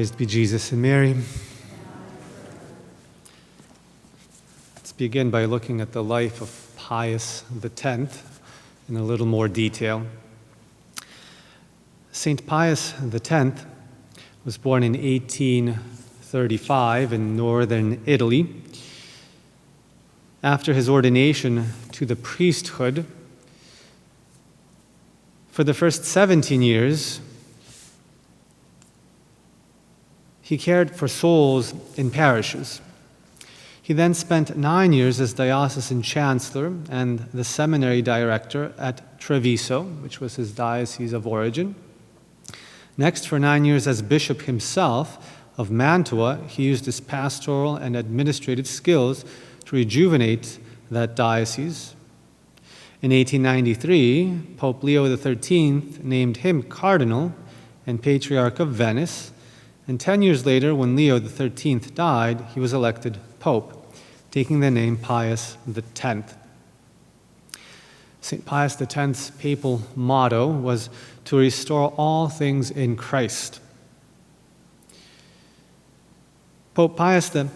Praised be Jesus and Mary. Let's begin by looking at the life of Pius X in a little more detail. Saint Pius X was born in 1835 in northern Italy. After his ordination to the priesthood, for the first 17 years, he cared for souls in parishes. He then spent 9 years as diocesan chancellor and the seminary director at Treviso, which was his diocese of origin. Next, for 9 years as bishop himself of Mantua, he used his pastoral and administrative skills to rejuvenate that diocese. In 1893, Pope Leo XIII named him cardinal and patriarch of Venice, and 10 years later, when Leo XIII died, he was elected pope, taking the name Pius X. St. Pius X's papal motto was to restore all things in Christ. Pope Pius X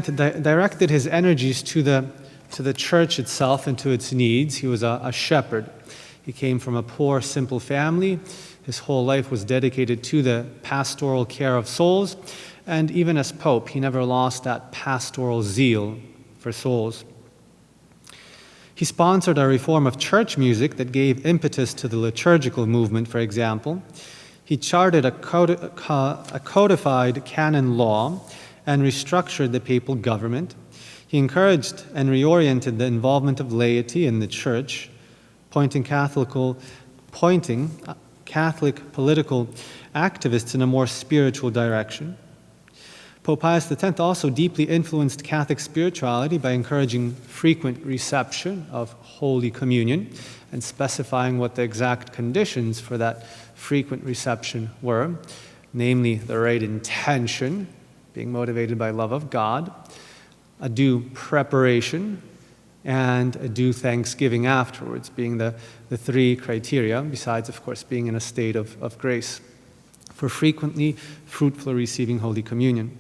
directed his energies to the church itself and to its needs. He was a shepherd. He came from a poor, simple family. His whole life was dedicated to the pastoral care of souls, and even as Pope, he never lost that pastoral zeal for souls. He sponsored a reform of church music that gave impetus to the liturgical movement, for example. He charted a codified canon law and restructured the papal government. He encouraged and reoriented the involvement of laity in the church, pointing Catholic political activists in a more spiritual direction. Pope Pius X also deeply influenced Catholic spirituality by encouraging frequent reception of Holy Communion and specifying what the exact conditions for that frequent reception were, namely the right intention, being motivated by love of God, a due preparation, and a due thanksgiving afterwards, being the three criteria, besides, of course, being in a state of grace, for frequently, fruitfully receiving Holy Communion.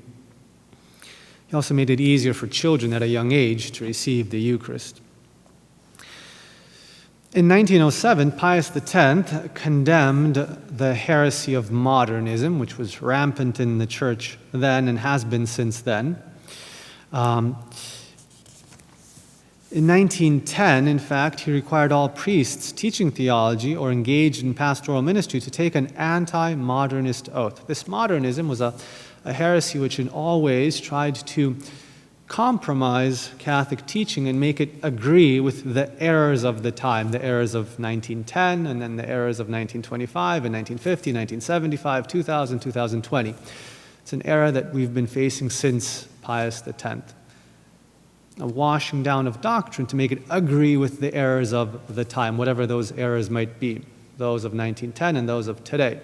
He also made it easier for children at a young age to receive the Eucharist. In 1907, Pius X condemned the heresy of modernism, which was rampant in the church then and has been since then. In 1910, in fact, he required all priests teaching theology or engaged in pastoral ministry to take an anti-modernist oath. This modernism was a heresy which in all ways tried to compromise Catholic teaching and make it agree with the errors of the time, the errors of 1910 and then the errors of 1925 and 1950, 1975, 2000, 2020. It's an era that we've been facing since Pius X. A washing down of doctrine to make it agree with the errors of the time, whatever those errors might be, those of 1910 and those of today.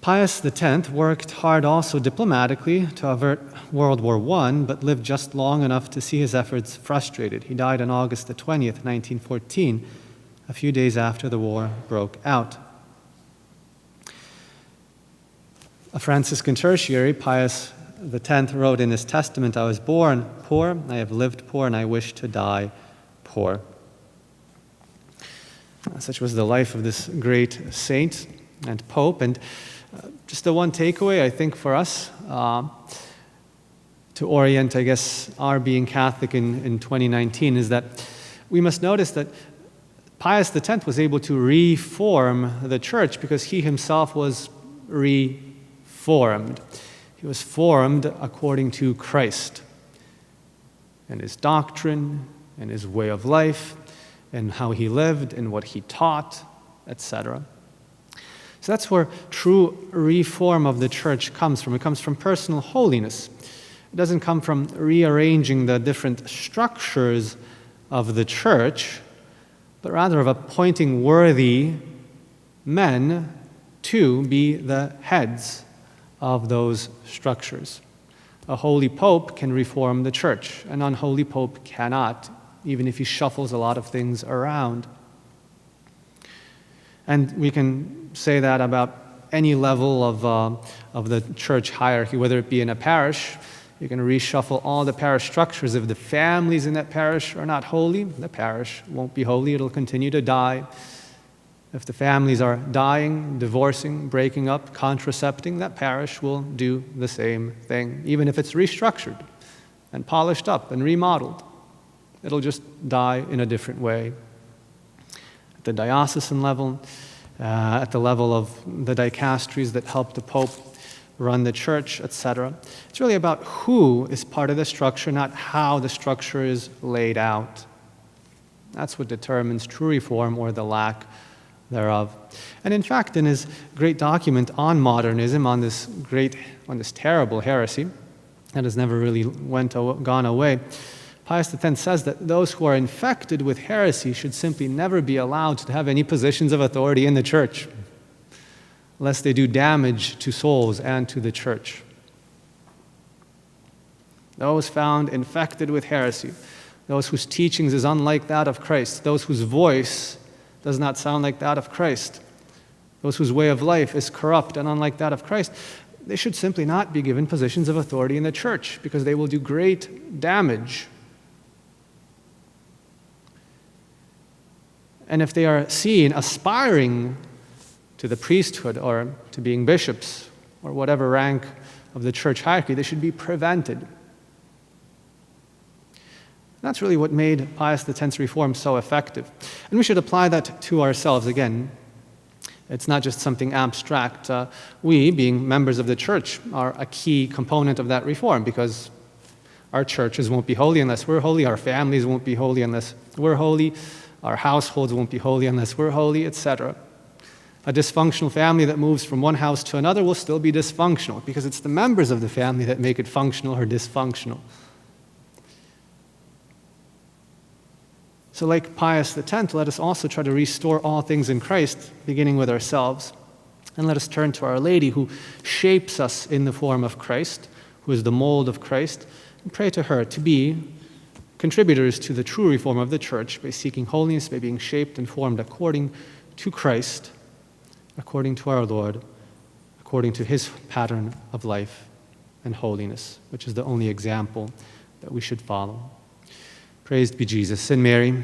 Pius X worked hard also diplomatically to avert World War I, but lived just long enough to see his efforts frustrated. He died on August the 20th, 1914, a few days after the war broke out. A Franciscan tertiary, Pius X wrote in his testament, "I was born poor, I have lived poor, and I wish to die poor." Such was the life of this great saint and pope. And just the one takeaway, I think, for us to orient, I guess, our being Catholic in 2019 is that we must notice that Pius X was able to reform the church because he himself was reformed. He was formed according to Christ and his doctrine and his way of life and how he lived and what he taught, etc. So that's where true reform of the church comes from. It comes from personal holiness. It doesn't come from rearranging the different structures of the church, but rather of appointing worthy men to be the heads of those structures. A holy pope can reform the church. An unholy pope cannot, even if he shuffles a lot of things around. And we can say that about any level of the church hierarchy, whether it be in a parish. You can reshuffle all the parish structures. If the families in that parish are not holy, the parish won't be holy. It'll continue to die. If the families are dying, divorcing, breaking up, contracepting, that parish will do the same thing. Even if it's restructured and polished up and remodeled, it'll just die in a different way. At the diocesan level, at the level of the dicasteries that help the Pope run the church, etc. It's really about who is part of the structure, not how the structure is laid out. That's what determines true reform or the lack thereof. And in fact, in his great document on modernism, on this terrible heresy that has never really gone away, Pius X says that those who are infected with heresy should simply never be allowed to have any positions of authority in the church, lest they do damage to souls and to the church. Those found infected with heresy, those whose teachings is unlike that of Christ, those whose voice does not sound like that of Christ, those whose way of life is corrupt and unlike that of Christ, they should simply not be given positions of authority in the church because they will do great damage. And if they are seen aspiring to the priesthood or to being bishops or whatever rank of the church hierarchy, they should be prevented. That's really what made Pius X's reform so effective. And we should apply that to ourselves again. It's not just something abstract. We, being members of the church, are a key component of that reform because our churches won't be holy unless we're holy, our families won't be holy unless we're holy, our households won't be holy unless we're holy, etc. A dysfunctional family that moves from one house to another will still be dysfunctional because it's the members of the family that make it functional or dysfunctional. So like Pius X, let us also try to restore all things in Christ, beginning with ourselves. And let us turn to Our Lady, who shapes us in the form of Christ, who is the mold of Christ, and pray to her to be contributors to the true reform of the church by seeking holiness, by being shaped and formed according to Christ, according to our Lord, according to his pattern of life and holiness, which is the only example that we should follow. Praised be Jesus and Mary.